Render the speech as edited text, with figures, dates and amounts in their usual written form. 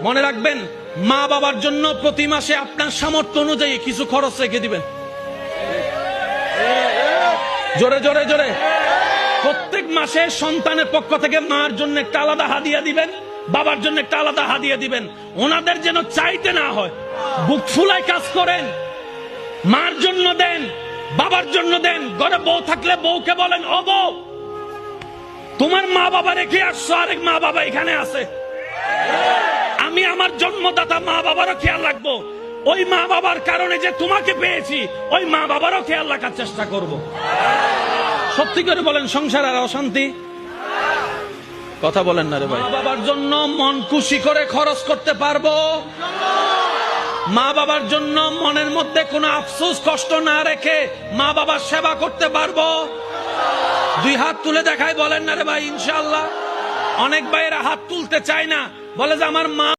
মনে রাখবেন, মা বাবার জন্য প্রতি মাসে আপনার সামর্থ্য অনুযায়ী কিছু খরচ রেখে দিবেন। জোরে জোরে জোরে। প্রত্যেক মাসে সন্তানের পক্ষ থেকে মার জন্য একটা আলাদা হাদিয়া দিবেন, বাবার জন্য একটা আলাদা হাদিয়া দিবেন। ওনাদের যেন চাইতে না হয়, বুক ফুলায় কাজ করেন। মার জন্য দেন, বাবার জন্য দেন। ঘরে বউ থাকলে বউকে বলেন, ও বউ, তোমার মা বাবা রেখে আসছো, আরেক মা বাবা এখানে আছে, আমি আমার জন্মদাতা মা বাবারও খেয়াল রাখবো। ওই মা বাবার কারণে যে তোমাকে পেয়েছি, ওই মা বাবারও খেয়াল রাখার চেষ্টা করব। সত্যি করে বলেন, সংসার আর অশান্তি? কথা বলেন না রে ভাই। মা বাবার জন্য মন খুশি করে খরচ করতে পারবো, মা বাবার জন্য মনের মধ্যে কোনো আফসোস কষ্ট না রেখে মা বাবার সেবা করতে পারবো। দুই হাত তুলে দেখায় বলেন না রে ভাই ইনশাআল্লাহ। অনেক ভাইয়েরা হাত তুলতে চায় না, বলে যে আমার মা